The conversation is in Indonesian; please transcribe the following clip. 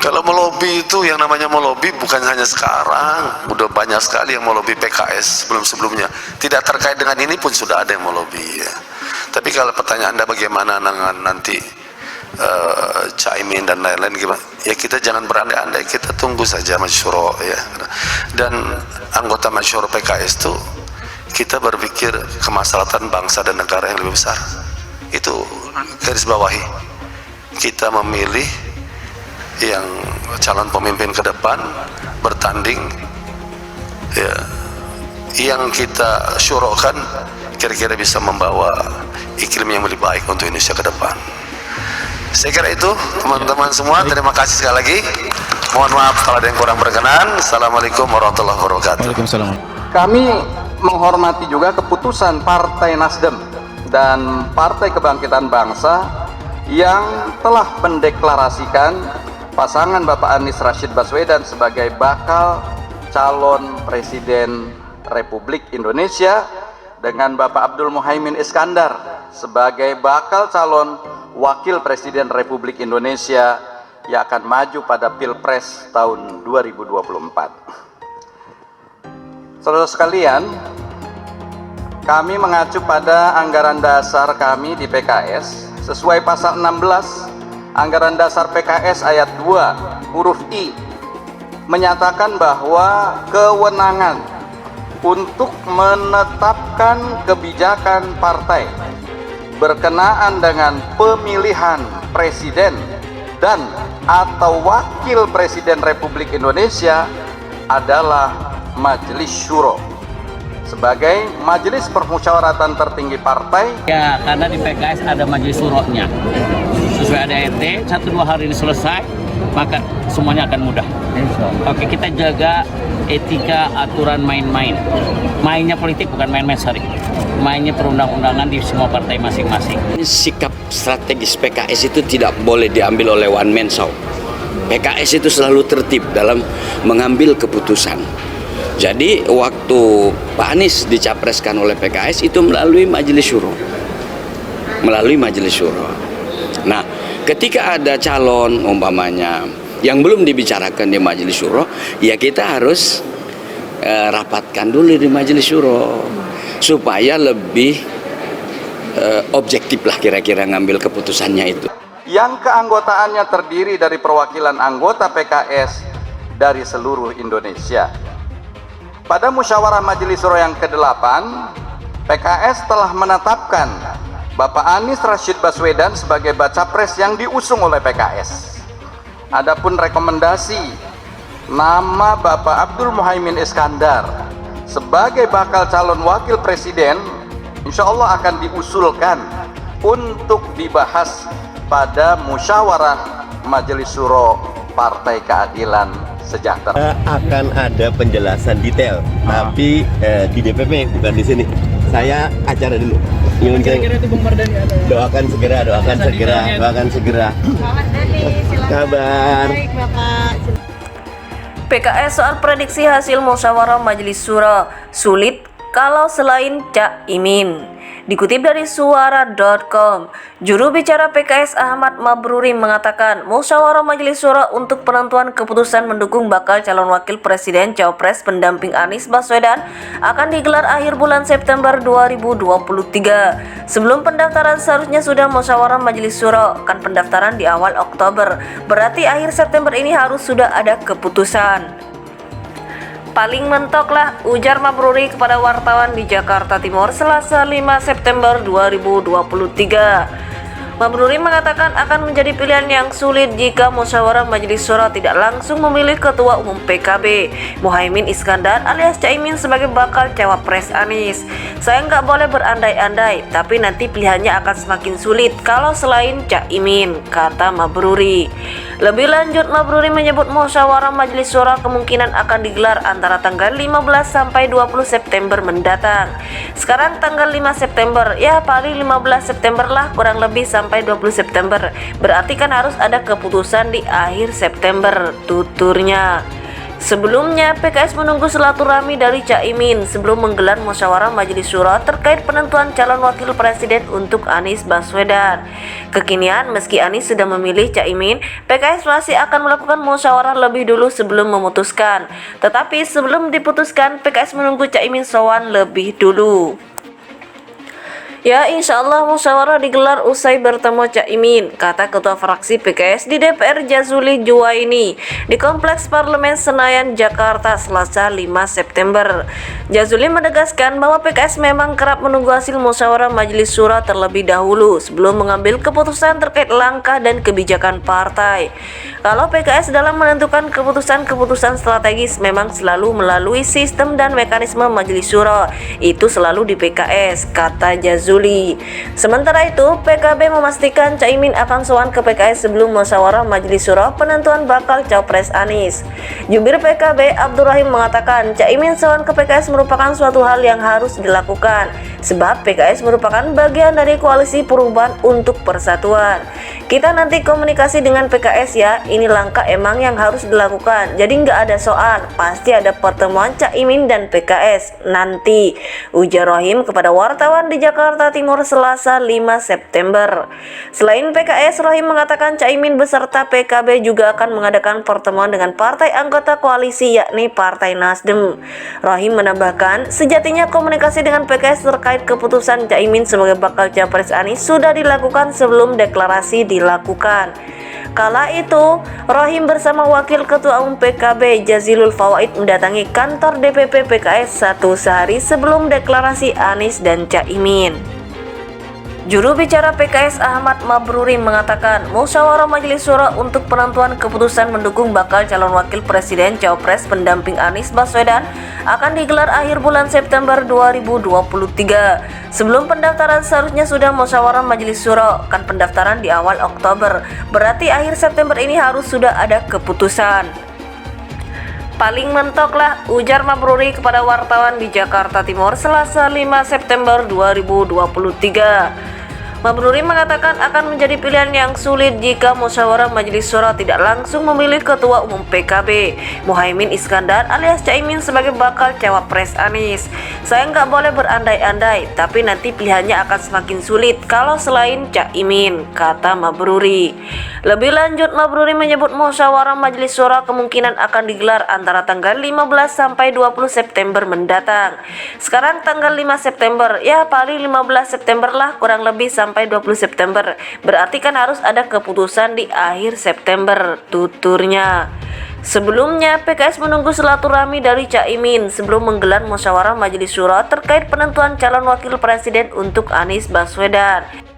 Kalau melobi itu, yang namanya melobi bukan hanya sekarang, udah banyak sekali yang melobi PKS sebelum-sebelumnya. Tidak terkait dengan ini pun sudah ada yang melobi ya. Tapi kalau pertanyaan Anda bagaimana dengan nanti Caimin dan lain-lain gimana? Ya kita jangan berandai-andai, kita tunggu saja masyuro ya. Dan anggota masyuro PKS itu kita berpikir kemaslahatan bangsa dan negara yang lebih besar. Itu garis bawahi. Kita memilih yang calon pemimpin ke depan bertanding ya, yang kita syurokan kira-kira bisa membawa iklim yang lebih baik untuk Indonesia ke depan. Saya kira itu teman-teman semua, terima kasih sekali lagi, mohon maaf kalau ada yang kurang berkenan. Assalamualaikum warahmatullahi wabarakatuh. Waalaikumsalam. Kami menghormati juga keputusan Partai Nasdem dan Partai Kebangkitan Bangsa yang telah mendeklarasikan pasangan Bapak Anies Rashid Baswedan sebagai bakal calon Presiden Republik Indonesia dengan Bapak Abdul Muhaimin Iskandar sebagai bakal calon Wakil Presiden Republik Indonesia yang akan maju pada Pilpres tahun 2024. Saudara sekalian, kami mengacu pada anggaran dasar kami di PKS sesuai pasal 16 Anggaran Dasar PKS ayat 2 huruf I menyatakan bahwa kewenangan untuk menetapkan kebijakan partai berkenaan dengan pemilihan presiden dan atau wakil presiden Republik Indonesia adalah Majelis Syuro sebagai majelis permusyawaratan tertinggi partai. Ya, karena di PKS ada majelis syuronya. Sesuai ADART, 1-2 hari ini selesai, maka semuanya akan mudah. Oke, kita jaga etika aturan main-main. Mainnya politik bukan main-main, sorry. Mainnya perundang-undangan di semua partai masing-masing. Sikap strategis PKS itu tidak boleh diambil oleh one man show. PKS itu selalu tertib dalam mengambil keputusan. Jadi waktu Pak Anies dicapreskan oleh PKS itu melalui Majelis Syuro. Nah, ketika ada calon umpamanya yang belum dibicarakan di Majelis Syuro, ya kita harus rapatkan dulu di Majelis Syuro supaya lebih objektif lah kira-kira ngambil keputusannya itu. Yang keanggotaannya terdiri dari perwakilan anggota PKS dari seluruh Indonesia. Pada musyawarah Majelis Syuro yang ke-8, PKS telah menetapkan Bapak Anies Rashid Baswedan sebagai baca pres yang diusung oleh PKS. Adapun rekomendasi nama Bapak Abdul Muhaimin Iskandar sebagai bakal calon wakil presiden insya Allah akan diusulkan untuk dibahas pada musyawarah Majelis Syuro Partai Keadilan Sejahtera. Akan ada penjelasan detail, tapi di DPP bukan di sini. Saya acara dulu. Kira-kira itu Bung Mardhani ada. Doakan segera. Kabar. Baik, Bapak. PKS soal prediksi hasil musyawarah Majelis Syuro sulit kalau selain Cak Imin. Dikutip dari suara.com, juru bicara PKS Ahmad Mabruri mengatakan musyawarah Majelis Syuro untuk penentuan keputusan mendukung bakal calon wakil presiden Cawapres pendamping Anies Baswedan akan digelar akhir bulan September 2023. Sebelum pendaftaran seharusnya sudah musyawarah Majelis Syuro, kan pendaftaran di awal Oktober. Berarti akhir September ini harus sudah ada keputusan. Paling mentok lah, ujar Mabruri kepada wartawan di Jakarta Timur Selasa 5 September 2023. Mabruri mengatakan akan menjadi pilihan yang sulit jika musyawarah Majelis Syuro tidak langsung memilih Ketua Umum PKB Muhaimin Iskandar alias Caimin sebagai bakal cawapres Anies. Saya nggak boleh berandai-andai, tapi nanti pilihannya akan semakin sulit kalau selain Caimin, kata Mabruri. Lebih lanjut, Mabruri menyebut musyawarah Majelis Syuro kemungkinan akan digelar antara tanggal 15 sampai 20 September mendatang. Sekarang tanggal 5 September, ya paling 15 September lah kurang lebih sampai 20 September. Berarti kan harus ada keputusan di akhir September, tuturnya. Sebelumnya, PKS menunggu silaturahmi dari Caimin sebelum menggelar musyawarah Majelis Syuro terkait penentuan calon wakil presiden untuk Anies Baswedan. Kekinian, meski Anies sudah memilih Caimin, PKS masih akan melakukan musyawarah lebih dulu sebelum memutuskan. Tetapi sebelum diputuskan, PKS menunggu Caimin sowan lebih dulu. Ya, insya Allah musyawarah digelar usai bertemu Caimin, kata Ketua Fraksi PKS di DPR Jazuli Juwaini di Kompleks Parlemen Senayan, Jakarta, Selasa 5 September. Jazuli menegaskan bahwa PKS memang kerap menunggu hasil musyawarah Majelis Syuro terlebih dahulu sebelum mengambil keputusan terkait langkah dan kebijakan partai. Kalau PKS dalam menentukan keputusan-keputusan strategis memang selalu melalui sistem dan mekanisme Majelis Syuro, itu selalu di PKS, kata Jazuli. Sementara itu, PKB memastikan Caimin akan sowan ke PKS sebelum musyawarah Majelis Syuro penentuan bakal Cawapres Anies. Jubir PKB Abdur Rahim mengatakan Caimin sowan ke PKS merupakan suatu hal yang harus dilakukan, sebab PKS merupakan bagian dari koalisi perubahan untuk persatuan. Kita nanti komunikasi dengan PKS ya, ini langkah emang yang harus dilakukan, jadi nggak ada soal, pasti ada pertemuan Caimin dan PKS nanti, ujar Rahim kepada wartawan di Jakarta Timur Selasa 5 September. Selain PKS, Rahim mengatakan Caimin beserta PKB juga akan mengadakan pertemuan dengan partai anggota koalisi yakni Partai Nasdem. Rahim menambahkan, sejatinya komunikasi dengan PKS terkait keputusan Caimin sebagai bakal Capres Anies sudah dilakukan sebelum deklarasi dilakukan. Kala itu, Rahim bersama Wakil Ketua Umum PKB Jazilul Fawaid mendatangi kantor DPP PKS satu sehari sebelum deklarasi Anies dan Caimin. Juru bicara PKS Ahmad Mabruri mengatakan musyawarah Majelis Syuro untuk penentuan keputusan mendukung bakal calon wakil presiden Cawapres pendamping Anies Baswedan akan digelar akhir bulan September 2023. Sebelum pendaftaran seharusnya sudah musyawarah Majelis Syuro, kan pendaftaran di awal Oktober. Berarti akhir September ini harus sudah ada keputusan. Paling mentok lah, ujar Mabruri kepada wartawan di Jakarta Timur Selasa 5 September 2023. Mabruri mengatakan akan menjadi pilihan yang sulit jika musyawarah Majelis Syuro tidak langsung memilih Ketua Umum PKB Muhaimin Iskandar alias Caimin sebagai bakal Cawapres Anies. Saya nggak boleh berandai-andai, tapi nanti pilihannya akan semakin sulit kalau selain Caimin, kata Mabruri. Lebih lanjut, Mabruri menyebut musyawarah Majelis Syuro kemungkinan akan digelar antara tanggal 15 sampai 20 September mendatang. Sekarang tanggal 5 September, ya paling 15 September lah kurang lebih sampai 20 September. Berarti kan harus ada keputusan di akhir September, tuturnya. Sebelumnya, PKS menunggu silaturahmi dari Caimin sebelum menggelar musyawarah Majelis Syuro terkait penentuan calon wakil presiden untuk Anies Baswedan.